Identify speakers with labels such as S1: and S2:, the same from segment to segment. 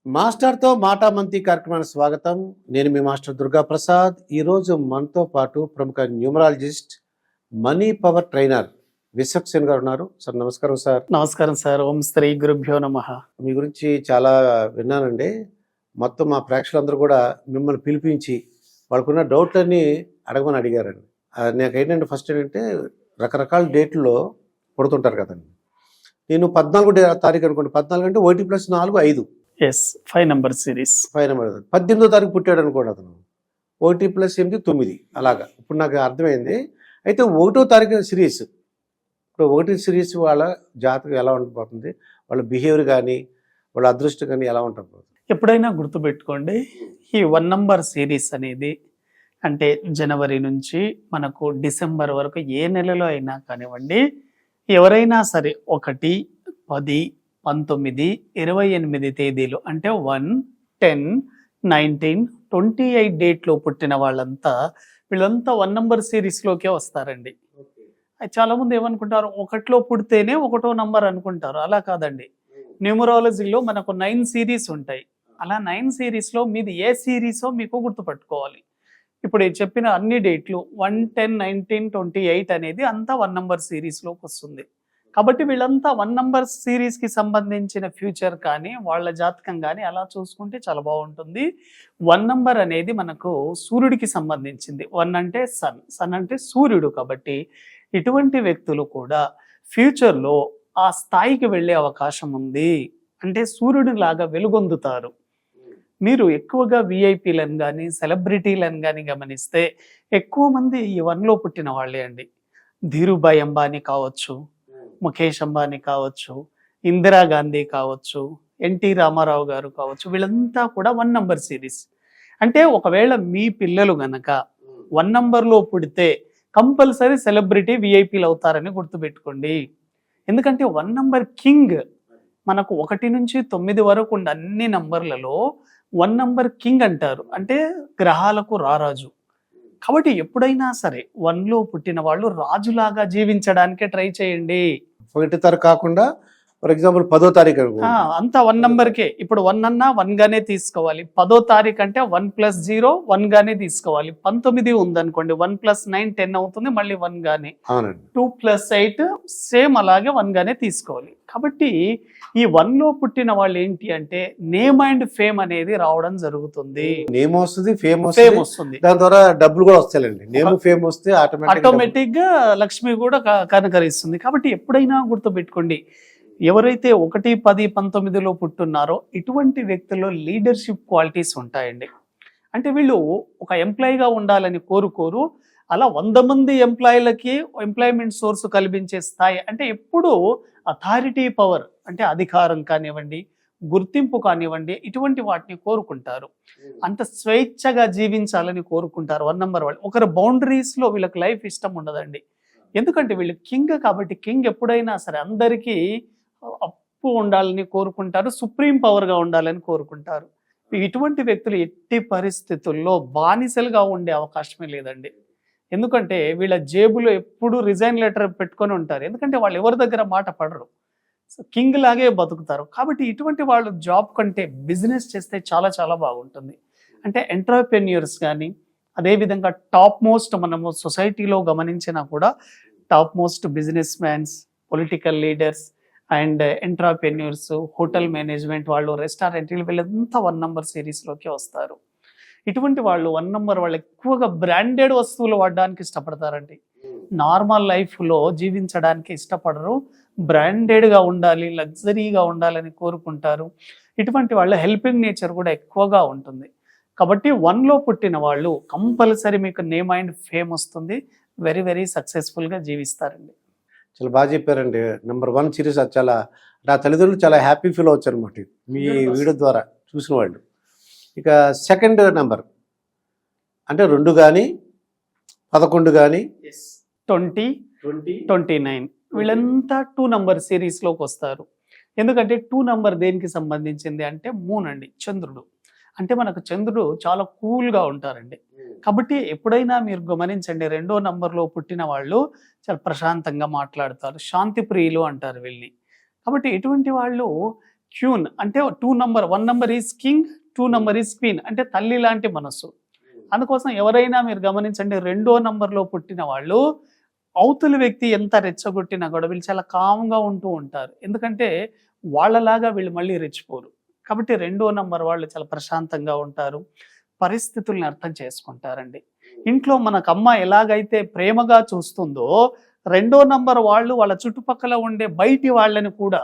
S1: మాస్టర్తో మాటామంతి కార్యక్రమానికి స్వాగతం. నేను మీ మాస్టర్ దుర్గా ప్రసాద్. ఈరోజు మనతో పాటు ప్రముఖ numerologist, money power trainer Vishwaksen గారు ఉన్నారు. సార్ నమస్కారం. సార్
S2: నమస్కారం సార్. ఓం శ్రీ గురుభ్యో నమః.
S1: మీ గురించి చాలా విన్నానండి. మొత్తం మా ప్రేక్షకులందరూ కూడా మిమ్మల్ని పిలిపించి వాళ్ళకున్న డౌట్లన్నీ అడగమని అడిగారండి. నాకేంటంటే ఫస్ట్ ఏంటంటే రకరకాల డేట్లో పుడుతుంటారు కదండి. నేను 14 తారీఖు అనుకోండి, 14 అంటే 1+4 5
S2: ఎస్ 5 నంబర్ సిరీస్.
S1: 5 నెంబర్. 18వ తారీఖు పుట్టాడు అనుకోండి అతను, 1+8 9 అలాగా. ఇప్పుడు నాకు అర్థమైంది. అయితే 1వ తారీఖు సిరీస్, ఇప్పుడు 1 సిరీస్ వాళ్ళ జాతకం ఎలా ఉండిపోతుంది, వాళ్ళ బిహేవియర్ కానీ వాళ్ళ అదృష్టం కానీ ఎలా ఉంటుంది?
S2: ఎప్పుడైనా గుర్తుపెట్టుకోండి, ఈ 1 నంబర్ సిరీస్ అనేది అంటే జనవరి నుంచి మనకు డిసెంబర్ వరకు ఏ నెలలో అయినా కానివ్వండి, ఎవరైనా సరే 1, 10, 19, 28 తేదీలు అంటే 1, 10, 19, 28 డేట్లో పుట్టిన వీళ్ళంతా 1 నంబర్ సిరీస్లోకే వస్తారండి. చాలా మంది ఏమనుకుంటారు, 1లో పుడితేనే 1వ నంబర్ అనుకుంటారు. అలా కాదండి. న్యూమరాలజీలో మనకు 9 సిరీస్ ఉంటాయి. అలా 9 సిరీస్లో మీది ఏ సిరీసో మీకు గుర్తుపట్టుకోవాలి. ఇప్పుడు చెప్పిన అన్ని డేట్లు 1, 10, 19, 28 అనేది అంతా 1 నంబర్ సిరీస్లోకి వస్తుంది. కాబట్టి వీళ్ళంతా 1 నంబర్ సిరీస్కి సంబంధించిన ఫ్యూచర్ కానీ వాళ్ళ జాతకం కానీ అలా చూసుకుంటే చాలా బాగుంటుంది. 1 నంబర్ అనేది మనకు సూర్యుడికి సంబంధించింది. 1 అంటే సన్ అంటే సూర్యుడు. కాబట్టి ఇటువంటి వ్యక్తులు కూడా ఫ్యూచర్లో ఆ స్థాయికి వెళ్ళే అవకాశం ఉంది. అంటే సూర్యుడి లాగా వెలుగొందుతారు. మీరు ఎక్కువగా విఐపీలను కానీ సెలబ్రిటీలను కానీ గమనిస్తే ఎక్కువ మంది ఈ 1లో పుట్టిన వాళ్ళే అండి. ధీరుభాయ్ అంబానీ కావచ్చు, ముఖేష్ అంబానీ కావచ్చు, ఇందిరాగాంధీ కావచ్చు, ఎన్టీ రామారావు గారు కావచ్చు, వీళ్ళంతా కూడా 1 నంబర్ సిరీస్. అంటే ఒకవేళ మీ పిల్లలు గనక 1 నంబర్లో పుడితే కంపల్సరీ సెలబ్రిటీ విఐపీలు అవుతారని గుర్తుపెట్టుకోండి. ఎందుకంటే 1 నంబర్ కింగ్ మనకు 1 నుంచి 9 వరకు ఉండే అన్ని నంబర్లలో 1 నంబర్ కింగ్ అంటారు. అంటే గ్రహాలకు రారాజు. కాబట్టి ఎప్పుడైనా సరే 1లో పుట్టిన వాళ్ళు రాజులాగా జీవించడానికే ట్రై చేయండి.
S1: 1 తారీఖు కాకుండా ఫర్ ఎగ్జాంపుల్ 10వ తారీఖు
S2: అంతా 1 నంబర్కే. ఇప్పుడు 1 అన్నా 1 గానే తీసుకోవాలి. 10వ తారీఖు అంటే 1+0 1 గానే తీసుకోవాలి. 19 ఉందనుకోండి, 1+9 10 అవుతుంది, మళ్ళీ 1 గానే. 2+8 సేమ్ అలాగే 1 గానే తీసుకోవాలి. కాబట్టి ఈ 1లో పుట్టిన వాళ్ళు ఏంటి అంటే నేమ్ అండ్ ఫేమ్ అనేది రావడం జరుగుతుంది.
S1: నేమ్ వస్తుంది, ఫేమ్
S2: వస్తుంది,
S1: దాని ద్వారా డబ్బులు కూడా వస్తాయండి. నేమ్ ఫేమ్ వస్తే
S2: ఆటోమేటిక్ గా లక్ష్మి కూడా కనకరిస్తుంది. కాబట్టి ఎప్పుడైనా గుర్తుపెట్టుకోండి, ఎవరైతే 1, 10, 19లో పుట్టున్నారో ఇటువంటి వ్యక్తుల్లో లీడర్షిప్ క్వాలిటీస్ ఉంటాయండి. అంటే వీళ్ళు ఒక ఎంప్లాయీగా ఉండాలని కోరుకోరు. అలా 100 మంది ఎంప్లాయీలకి ఎంప్లాయ్మెంట్ సోర్స్ కల్పించే స్థాయి. అంటే ఎప్పుడు అథారిటీ పవర్ అంటే అధికారం కానివ్వండి, గుర్తింపు కానివ్వండి, ఇటువంటి వాటిని కోరుకుంటారు. అంత స్వేచ్ఛగా జీవించాలని కోరుకుంటారు 1 నంబర్ వాళ్ళు. ఒకరు బౌండరీస్లో వీళ్ళకి లైఫ్ ఇష్టం ఉండదండి. ఎందుకంటే వీళ్ళు కింగ్ కాబట్టి, కింగ్ ఎప్పుడైనా సరే అందరికీ అప్పు ఉండాలని కోరుకుంటారు, సుప్రీం పవర్గా ఉండాలని కోరుకుంటారు. ఇటువంటి వ్యక్తులు ఎట్టి పరిస్థితుల్లో బానిసలుగా ఉండే అవకాశమే లేదండి. ఎందుకంటే వీళ్ళ జేబులో ఎప్పుడు రిజైన్ లెటర్ పెట్టుకొని ఉంటారు. ఎందుకంటే వాళ్ళు ఎవరి దగ్గర మాట పడరు, కింగ్ లాగే బతుకుతారు. కాబట్టి ఇటువంటి వాళ్ళు జాబ్ కంటే బిజినెస్ చేస్తే చాలా చాలా బాగుంటుంది. అంటే ఎంటర్‌ప్రెన్యూర్స్ కానీ, అదేవిధంగా టాప్ మోస్ట్ మనము సొసైటీలో గమనించినా కూడా top most business mans, political leaders and entrepreneurs, hotel management వాళ్ళు, రెస్టారెంట్లు, వీళ్ళంతా 1 నంబర్ సిరీస్లోకి వస్తారు. ఇటువంటి వాళ్ళు 1 నంబర్ వాళ్ళు ఎక్కువగా బ్రాండెడ్ వస్తువులు వాడడానికి ఇష్టపడతారండి. నార్మల్ లైఫ్లో జీవించడానికి ఇష్టపడరు. బ్రాండెడ్గా ఉండాలి, లగ్జరీగా ఉండాలని కోరుకుంటారు. ఇటువంటి వాళ్ళ హెల్పింగ్ నేచర్ కూడా ఎక్కువగా ఉంటుంది. కాబట్టి 1లో పుట్టిన వాళ్ళు కంపల్సరీ మీకు నేమ్ అండ్ ఫేమ్ వస్తుంది. వెరీ వెరీ సక్సెస్ఫుల్గా జీవిస్తారండి.
S1: చాలా బాగా చెప్పారండి. నెంబర్ 1 సిరీస్ అది చాలా, నా తల్లిదండ్రులు చాలా హ్యాపీ ఫీల్ అవచ్చు అనమాట మీ వీడియో ద్వారా చూసిన వాళ్ళు. ఇక సెకండ్ నెంబర్ అంటే 2 కానీ 11 కానీ
S2: 20, 29 వీళ్ళంతా 2 నంబర్ సిరీస్లోకి వస్తారు. ఎందుకంటే 2 నంబర్ దేనికి సంబంధించింది అంటే మూన్ అండి, చంద్రుడు. అంటే మనకు చంద్రుడు చాలా కూల్గా ఉంటారండి. కాబట్టి ఎప్పుడైనా మీరు గమనించండి, 2వ నంబర్లో పుట్టిన వాళ్ళు చాలా ప్రశాంతంగా మాట్లాడతారు, శాంతి ప్రియులు అంటారు వీళ్ళని. కాబట్టి ఇటువంటి వాళ్ళు క్యూన్ అంటే 2 number, 1 number is king, 2 number is queen అంటే తల్లి లాంటి మనసు. అందుకోసం ఎవరైనా మీరు గమనించండి, 2వ నంబర్లో పుట్టిన వాళ్ళు అవతలి వ్యక్తి ఎంత రెచ్చగొట్టినా కూడా వీళ్ళు చాలా కామ్గా ఉంటూ ఉంటారు. ఎందుకంటే వాళ్ళలాగా వీళ్ళు మళ్ళీ రెచ్చిపోరు. కాబట్టి 2వ నంబర్ వాళ్ళు చాలా ప్రశాంతంగా ఉంటారు, పరిస్థితుల్ని అర్థం చేసుకుంటారండి. ఇంట్లో మనకు అమ్మ ఎలాగైతే ప్రేమగా చూస్తుందో 2వ నంబర్ వాళ్ళు వాళ్ళ చుట్టుపక్కల ఉండే బయటి వాళ్ళని కూడా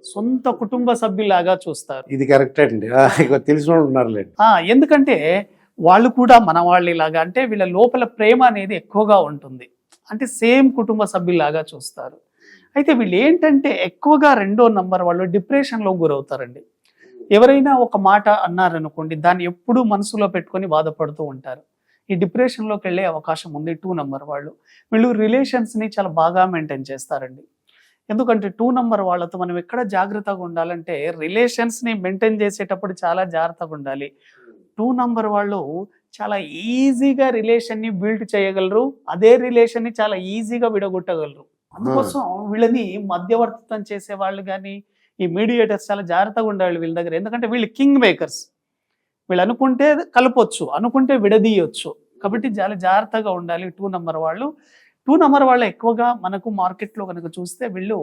S2: సొంత కుటుంబ సభ్యులాగా చూస్తారు.
S1: ఇది కరెక్ట్ అండి, తెలిసిన వాళ్ళు ఉన్నారులేండి.
S2: ఎందుకంటే వాళ్ళు కూడా మన వాళ్ళు ఇలాగా, అంటే వీళ్ళ లోపల ప్రేమ అనేది ఎక్కువగా ఉంటుంది, అంటే సేమ్ కుటుంబ సభ్యులాగా చూస్తారు. అయితే వీళ్ళు ఏంటంటే ఎక్కువగా 2వ నంబర్ వాళ్ళు డిప్రెషన్లో గురవుతారండి. ఎవరైనా ఒక మాట అన్నారనుకోండి, దాన్ని ఎప్పుడూ మనసులో పెట్టుకొని బాధపడుతూ ఉంటారు. ఈ డిప్రెషన్లోకి వెళ్ళే అవకాశం ఉంది 2 నంబర్ వాళ్ళు. వీళ్ళు రిలేషన్స్ని చాలా బాగా మెయింటైన్ చేస్తారండి. ఎందుకంటే 2 నంబర్ వాళ్ళతో మనం ఎక్కడ జాగ్రత్తగా ఉండాలంటే రిలేషన్స్ని మెయింటైన్ చేసేటప్పుడు చాలా జాగ్రత్తగా ఉండాలి. 2 నంబర్ వాళ్ళు చాలా ఈజీగా రిలేషన్ని బిల్డ్ చేయగలరు, అదే రిలేషన్ని చాలా ఈజీగా విడగొట్టగలరు. అందుకోసం వీళ్ళని మధ్యవర్తిత్వం చేసే వాళ్ళు కానీ ఈ మీడియేటర్స్ చాలా జాగ్రత్తగా ఉండాలి వీళ్ళ దగ్గర. ఎందుకంటే వీళ్ళు కింగ్ మేకర్స్, వీళ్ళు అనుకుంటే కలపొచ్చు, అనుకుంటే విడదీయొచ్చు. కాబట్టి చాలా జాగ్రత్తగా ఉండాలి 2 నంబర్ వాళ్ళు. 2 నంబర్ వాళ్ళు ఎక్కువగా మనకు మార్కెట్లో కనుక చూస్తే వీళ్ళు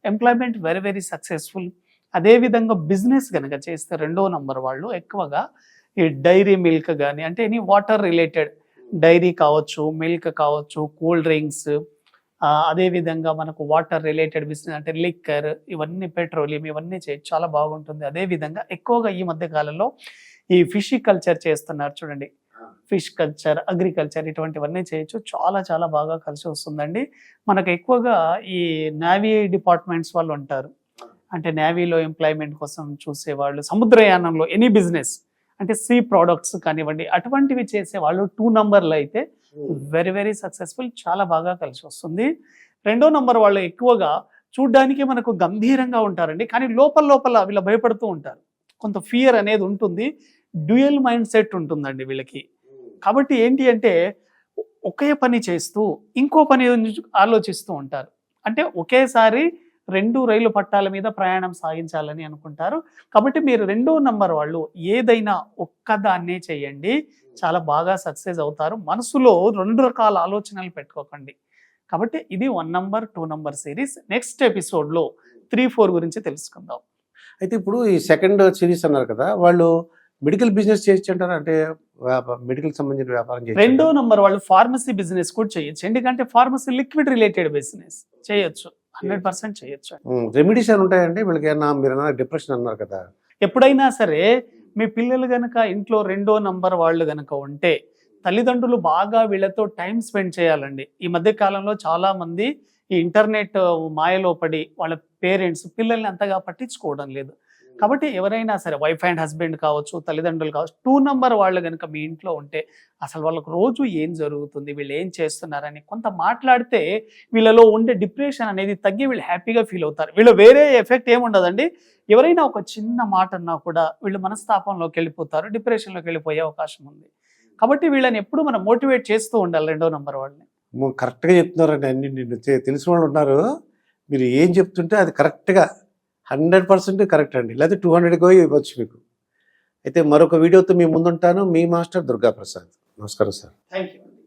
S2: ఎంప్లాయ్మెంట్ వెరీ వెరీ సక్సెస్ఫుల్. అదేవిధంగా బిజినెస్ కనుక చేస్తే 2వ నంబర్ వాళ్ళు ఎక్కువగా ఈ డైరీ మిల్క్ కానీ, అంటే ఎనీ వాటర్ రిలేటెడ్ డైరీ కావచ్చు, మిల్క్ కావచ్చు, కూల్ డ్రింక్స్, అదేవిధంగా మనకు వాటర్ రిలేటెడ్ బిజినెస్ అంటే లిక్కర్, ఇవన్నీ పెట్రోలియం, ఇవన్నీ చేయొచ్చు, చాలా బాగుంటుంది. అదేవిధంగా ఎక్కువగా ఈ మధ్య కాలంలో ఈ ఫిష్ కల్చర్ చేస్తున్నారు చూడండి, ఫిష్ కల్చర్, అగ్రికల్చర్, ఇటువంటివన్నీ చేయొచ్చు, చాలా చాలా బాగా కలిసి వస్తుందండి. మనకు ఎక్కువగా ఈ నేవీ డిపార్ట్మెంట్స్ వాళ్ళు ఉంటారు, అంటే నేవీలో ఎంప్లాయ్మెంట్ కోసం చూసేవాళ్ళు, సముద్రయానంలో ఎనీ బిజినెస్ అంటే సీ ప్రోడక్ట్స్ కానివ్వండి, అటువంటివి చేసే వాళ్ళు 2 నంబర్లు అయితే వెరీ వెరీ సక్సెస్ఫుల్, చాలా బాగా కలిసి వస్తుంది. 2వ నంబర్ వాళ్ళు ఎక్కువగా చూడ్డానికి మనకు గంభీరంగా ఉంటారండి, కానీ లోపల లోపల వీళ్ళు భయపడుతూ ఉంటారు, కొంత ఫియర్ అనేది ఉంటుంది, డ్యూయల్ మైండ్ సెట్ ఉంటుందండి వీళ్ళకి. కాబట్టి ఏంటి అంటే ఒకే పని చేస్తూ ఇంకో పని ఆలోచిస్తూ ఉంటారు, అంటే ఒకేసారి 2 రైలు పట్టాల మీద ప్రయాణం సాగించాలని అనుకుంటారు. కాబట్టి మీరు 2వ నంబర్ వాళ్ళు ఏదైనా ఒక్కదాన్నే చేయండి, చాలా బాగా సక్సెస్ అవుతారు. మనసులో 2 రకాల ఆలోచనలు పెట్టుకోకండి. కాబట్టి ఇది 1 నంబర్ 2 నంబర్ సిరీస్. నెక్స్ట్ ఎపిసోడ్లో 3, 4 గురించి తెలుసుకుందాం.
S1: అయితే ఇప్పుడు ఈ సెకండ్ సిరీస్ అన్నారు కదా, వాళ్ళు మెడికల్ బిజినెస్ చేయొచ్చు అంటారా? అంటే మెడికల్ సంబంధించిన వ్యాపారం చేయొచ్చు.
S2: 2వ నంబర్ వాళ్ళు ఫార్మసీ బిజినెస్ కూడా చేయొచ్చు, ఎందుకంటే ఫార్మసీ లిక్విడ్ రిలేటెడ్ బిజినెస్ చేయొచ్చు, 100% చేయొచ్చు.
S1: రెమెడీస్ అని ఉంటాయండి వీళ్ళకి? మీరు డిప్రెషన్ అన్నారు కదా,
S2: ఎప్పుడైనా సరే మీ పిల్లలు గనక ఇంట్లో 2వ నంబర్ వాళ్ళు గనక ఉంటే తల్లిదండ్రులు బాగా వీళ్ళతో టైం స్పెండ్ చేయాలండి. ఈ మధ్య కాలంలో చాలా మంది ఈ ఇంటర్నెట్ మాయలో పడి వాళ్ళ పేరెంట్స్ పిల్లల్ని అంతగా పట్టించుకోవడం లేదు. కాబట్టి ఎవరైనా సరే వైఫ్ అండ్ హస్బెండ్ కావచ్చు, తల్లిదండ్రులు కావచ్చు, 2 నంబర్ వాళ్ళు కనుక మీ ఇంట్లో ఉంటే అసలు వాళ్ళకు రోజు ఏం జరుగుతుంది, వీళ్ళు ఏం చేస్తున్నారని కొంత మాట్లాడితే వీళ్ళలో ఉండే డిప్రెషన్ అనేది తగ్గి వీళ్ళు హ్యాపీగా ఫీల్ అవుతారు. వీళ్ళు వేరే ఎఫెక్ట్ ఏముండదండి, ఎవరైనా ఒక చిన్న మాట అన్నా కూడా వీళ్ళు మనస్తాపంలోకి వెళ్ళిపోతారు, డిప్రెషన్లోకి వెళ్ళిపోయే అవకాశం ఉంది. కాబట్టి వీళ్ళని ఎప్పుడు మనం మోటివేట్ చేస్తూ ఉండాలి 2వ నంబర్ వాళ్ళని.
S1: కరెక్ట్గా చెప్తున్నారండి, అన్ని నిన్ను తెలిసిన వాళ్ళు ఉన్నారు, మీరు ఏం చెప్తుంటే అది కరెక్ట్గా 100% కరెక్ట్ అండి, లేదా 200 ఇవ్వచ్చు మీకు. అయితే మరొక వీడియోతో మీ ముందుంటాను. మీ మాస్టర్ దుర్గా ప్రసాద్. నమస్కారం సార్.
S2: Thank you.